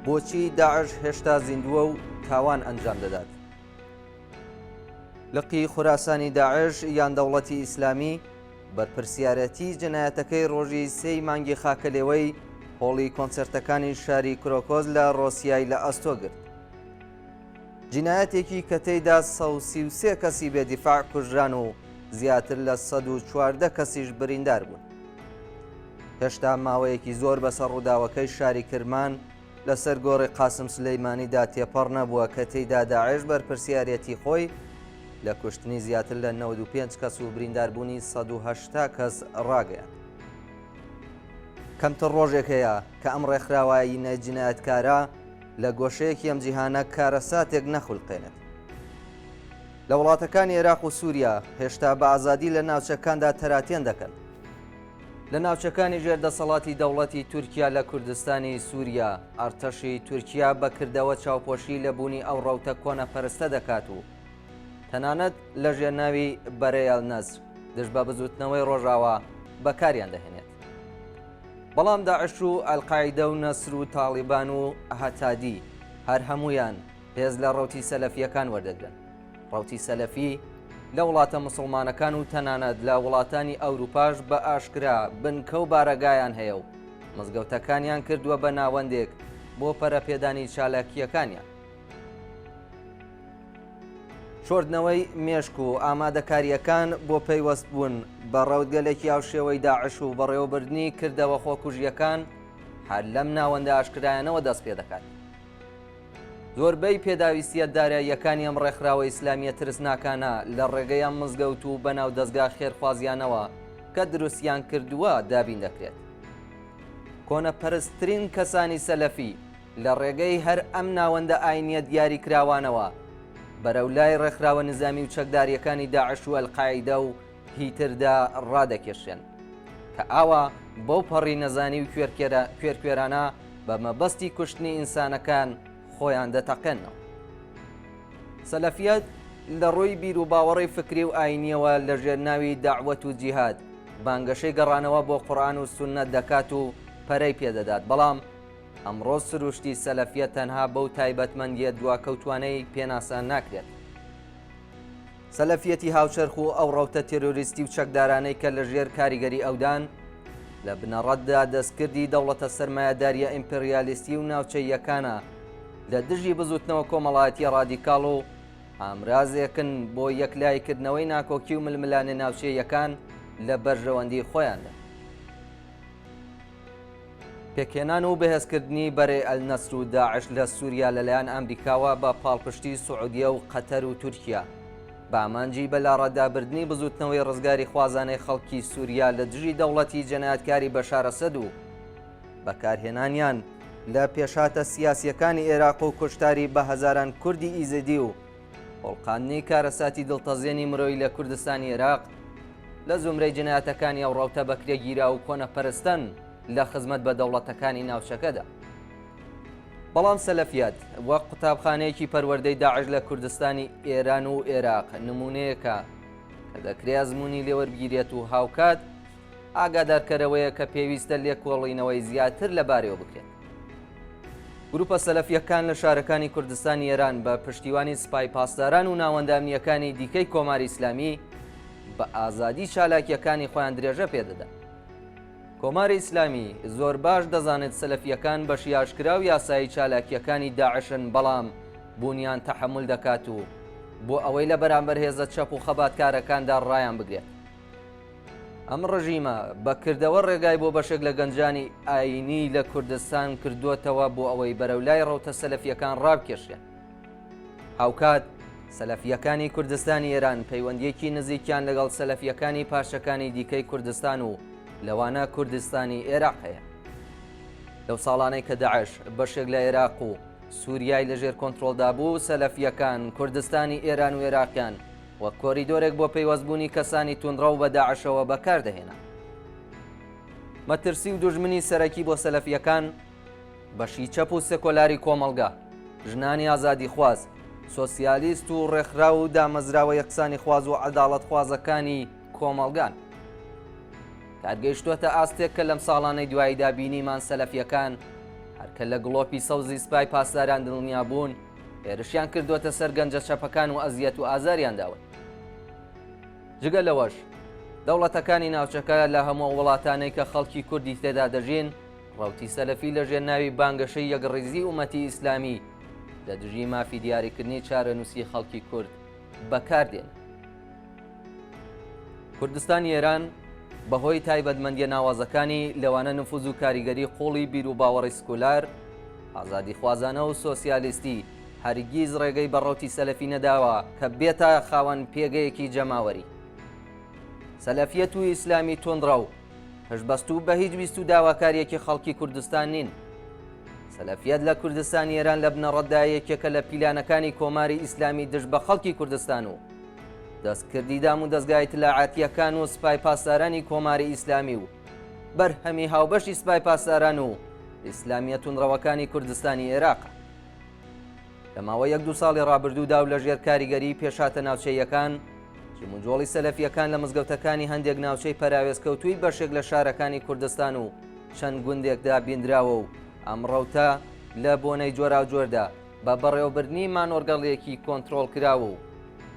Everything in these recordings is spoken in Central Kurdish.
بۆچی داعش هێشتا زیندووە و تاوان ئەنجام دەدات؟ لقی خوراسانی داعش یان دەوڵەتی ئیسلامی بەرپرسیارەتی جنایەتەکەی ڕۆژی 3 مانگی خاکەلێوەی هۆڵی کۆنسەرتەکانی شاری کرۆکۆز لە ڕۆسیای لە ئەستۆ گرت. جینایەتێکی کە تێیدا 133 کەسی بێدیفاع کوژران و زیاتر لە 114 کەسیش بریندار بوون. هێشتا ماوەیەکی زۆر بەسەر ڕووداوەکەی شاری کرمان لەسەر گۆڕی قاسم سلەیمانیدا تێپەڕ نەبووە کە تێیدا داعش بەرپرسیارەتی خۆی لە کوشتنی زیاتر لە 95 کەس و برینداربوونی 180 کەس ڕاگەیان. کەمتر ڕۆژێک هەیە کە ئەم ڕێکخراوایی نەجینایەتکارە لە گۆشەیەکی ئەم جیهانە کارەساتێک نەخولقێنێت. لە وڵاتەکانی عێراق و سووریا هێشتا بە ئازادی لە ناوچەکاندا تەراتێن دەکەن. لە ناوچەکانی ژێردەسەڵاتی دەوڵەتی تورکیا لە کوردستانی سووریا ئەرتەشی تورکیا بەکردەوە چاوپۆشی لە بوونی ئەو ڕەوتە کۆنەپەرستە دەکات و تەنانەت لە ژێرناوی بەرەیەڵ نەزر دژ بە بزوتنەوەی ڕۆژاوە بەکاریان دەهێنێت. بەڵام داعش و ئەلقاعیدە و نەسر و تاڵیبان و هەتادی هەر هەمویان هێز لە ڕەوتی سەلەفیەکان وەردەگرن. ڕەوتی سەلەفی لە وڵاتە موسڵمانەکان و تەنانەت لە وڵاتانی ئەوروپاش بە ئاشکرا بنکە و بارەگایان هەیە و مزگەوتەکانیان کردووە بە ناوەندێک بۆ پەرەپێدانی چالاکیەکانیان. شۆردنەوەی مێشک و ئامادەکاریەکان بۆ پەیوەست بوون بە ڕەوتگەلێکی هاوشێوەی داعش و بەڕێوەبردنی کردەوە خۆکوژیەکان هەر لەم ناوەندە ئاشکرایانەوە دەست پێ دەکات. زۆربەی پێداویستیە داراییەکانی ئەم ڕێکخراوە ئیسلامیە ترسناکانە لە ڕێگەی ئەم مزگەوت و بەناو دەستگا خێرخوازیانەوە کە دروستیان کردووە دابین دەکرێت. کۆنەپەرستترین کەسانی سەلەفی لە ڕێگەی هەر ئەم ناوەندە ئاینیە دیاری کراوانەوە بەرەو لای ڕێکخراوە نظامی و چەکداریەکانی داعش و ئەلقاعیدە و هیتردا ڕادەکێشێن کە ئاوا بەو پەڕی نەزانی و کوێرکوێرانە بە مەبەستی کوشتنی ئینسانەکان خۆیان دەتەقێنەوە. سەلەفیەت لە ڕووی بیر و باوەڕی فکری و ئاینیەوە لە ژێرناوی داعوەت و جیهاد بانگەشەی گەڕانەوە بۆ قورئان و سوننەت دەکات و پەرەی پێدەدات. بەڵام ئەمڕۆ سروشتی سەلەفیەت تەنها بەو تایبەتمەندیە دواکەوتوانەی پێناسان ناکرێت. سەلەفیەتی هاوچەرخ و ئەو ڕەوتە تێرۆریستی و چەکدارانەی کە لە ژێر کاریگەری ئەودان لە بنەڕەتدا دەستکردی دەوڵەتە سەرمایەداریە ئیمپریالیستی و ناوچەیەکانە لە دژی بزوتنەوە کۆمەڵایەتی ڕادیکاڵ و ئامرازێکن بۆ یەکلایکردنەوەی ناکۆکی و ململانە ناوچەیەکان لە بەرژەوەندی خۆیاندا. پێکێنان و بەهێزکردنی بەرێ ئەلنەسر و داعش لە سووریا لەلایەن ئەمریکاوە بە پاڵپشتی سوعودیە و قەتەر و تورکیا بە ئامانجی بەلاڕەدابردنی بزوتنەوەی ڕزگاری خوازانەی خەڵکی سووریا لە دژی دەوڵەتی جەنایەتکاری بەشار ئەسەد و بەکارهێنانیان لە پێشاتە سیاسیەکانی عێراق و کوشتاری بە هەزاران کوردی ئیزدی و هەڵقاندنی کارەساتی دڵتەزیێنی مرۆیی لە کوردستانی عێراق لە زومرەی جنایەتەکانی ئەو ڕەوتە بەکرێگیرا و کۆنەپەرستن لە خزمەت بە دەوڵەتەکانی ناوچەکەدا. بەڵام سەلەفیەت وەک قوتابخانەیەکی پەروەردەی داعش لە کوردستانی ئێران و عێراق نمونەیەکە کە دەکرێت ئەزموونی لێوەربگیرێت و هاوکات ئاگادارکەرەوەیە کە پێویستە لێکۆڵینەوەی زیاتر لەبارەوە بکرێت. گروپە سەلەفیەکان لە شارەکانی کوردستانی ئێران بە پشتیوانی سپای پاسداران و ناوەندامنیەکانی دیکەی کۆماری ئیسلامی بە ئازادی چالاکیەکانی خۆیان درێژە پێدەدەن. کۆماری ئیسلامی زۆر باش دەزانێت سەلەفیەکان بەشی ئاشکرا و یاسایی چالاکیەکانی داعشن، بەڵام بوونیان تەحمل دەکات و بۆ ئەوەی لە بەرامبەر هێزە چەپ و خەباتکارەکاندا ڕایان بگرێت. ئەم ڕژیمە بەکردەوە ڕێگای بۆ بەشێک لە گەنجانی ئاینی لە کوردستان کردووەتەوە بۆ ئەوەی بەرەولای ڕەوتە سەلەفیەکان ڕابکێشێن. هاوکات سەلەفیەکانی کوردستانی ئێران پەیوەندیەکی نزیکیان لەگەڵ سەلەفیەکانی پاشەکانی دیکەی کوردستان و لەوانە کوردستانی عێراق هەیە. لەو ساڵانەی کە داعش بەشێک لە عێراق و سووریای لەژێر کۆنتڕۆلدا بوو، سەلەفیەکان کوردستانی ئێران و عێراقیان وەک کۆریدۆرێک بۆ پەیوەستبوونی کەسانی توندڕە و بە داعشەوە بەکاردەهێنا. مەترسی و دوژمنی سەرەکی بۆ سەلەفیەکان بەشی چەپ و سێکۆلاری کۆمەڵگا، ژنانی ئازادی خواز، سۆسیالیست و ڕێکخرا و دامەزراوە یەکسانی خواز و عەداڵەت خوازەکانی کۆمەڵگان. کاتگەیشتووەتە ئاستێک کە لەم ساڵانەی دواییدا بینیمان سەلەفیەکان هەرکە لە گڵۆپی سەوزی سپای پاسداران دڵنیا بوون هێرشیان کردوتە سەر گەنجە چەپەکان و ئەزیەت و ئازاریان داون. جگە لەوەش دەوڵەتەکانی ناوچەکە لە هەموو وڵاتانەی کە خەڵکی کوردی تێدا دەژین ڕەوتی سەلەفی لە ژێرناوی بانگەشەی یەکڕیزی ئومەتی ئیسلامی لە دژی مافی دیاریکردنی چارەنووسی خەڵکی کورد بەکاردێن. کوردستانی ئێران بەهۆی تایبەتمەندیە ناوازەکانی لەوانە نفوذ و کاریگەری قوڵی بیر و باوەڕی سکولار، ئازادی خوازانە و سۆسیالیستی هەرگیز ڕێگەی بەڕەوتی سەلەفی نەداوە کە بێتە خاوەن پێگەیەکی جەماوەری. سەلەفیەت و ئیسلامی تۆندڕە و هەشبەست و بە هیچ ویست و داواکاریەکی خەڵکی کوردستان نین. سەلەفیەت لە کوردستانی ئێران لە بنەڕەتدا یەکێکە لە پیلانەکانی کۆماری ئیسلامی دژ بە خەڵکی کوردستان و دەستکردی دام و دەستگای تلاعاتیەکان و سپای پاسدارانی کۆماری ئیسلامی و بەرهەمی هاوبەشی سپای پاسداران و ئیسلامیە تونڕەوەکانی کوردستانی عێراقە. لە ماوەی 1-2 ساڵی ڕابردوودا و لە ژێر کاریگەری پێشاتە ناوچەیەکان جموجۆڵی سەلەفیەکان لە مزگەوتەکانی هەندێک ناوچەی پەراوێزکەوتووی بەشێک لە شارەکانی کوردستان و چەند گوندێکدا بینراوە و ئەمڕەوتە لە بۆنەی جۆرا و جۆردا بە بەڕێوەبردنی مانۆرگەڵیەکی کۆنتترۆل کراوە و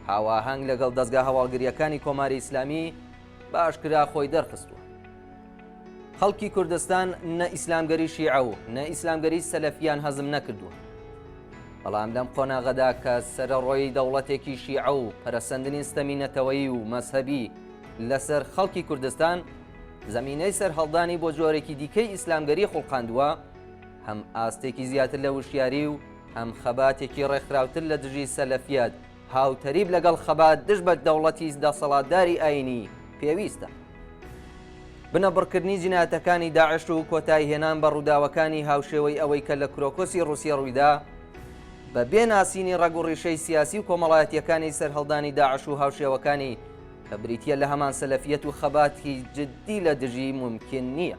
هاواهنگ لەگەڵ دەستگا هەواڵگریەکانی کۆماری ئیسلامی باشکرا خۆی دەرخستووە. خەڵکی کوردستان نە ئیسلامگەری شیعە و نە ئیسلامگەری سەلەفیان هەزم نەکردووە، بەڵام لەم قۆناغەدا کە سەرەڕۆی دەوڵەتێکی شیعە و پەرەسەندنی ستەمینەتەوەیی و مەزهەبی لەسەر خەڵکی کوردستان زەمینەی سەرهەڵدانی بۆ جۆرێکی دیکەی ئیسلامگەری خوڵقاندووە، هەم ئاستێکی زیاتر لە وشیاری و هەم خەباتێکی ڕێکخراوتر لە دژی سەلەفیەت هاوتەریب لەگەڵ خەبات دژ بە دەوڵەتی دەسەڵاتداری ئاینی پێویستە. بنەبڕکردنی جینایەتەکانی داعش و کۆتایی هێنان بە ڕووداوەکانی هاوشێوەی ئەوەی کە لە کرۆکۆسی ڕووسیا ڕوویدا بە بێناسینی ڕەگ و ڕیشەی سیاسی و کۆمەڵایەتیەکانی سەرهەڵدانی داعش و هاوشێوەکانی کە بریتیە لە هەمان سەلەفیەت و خەباتی جددی لە دژی ممکن نییە.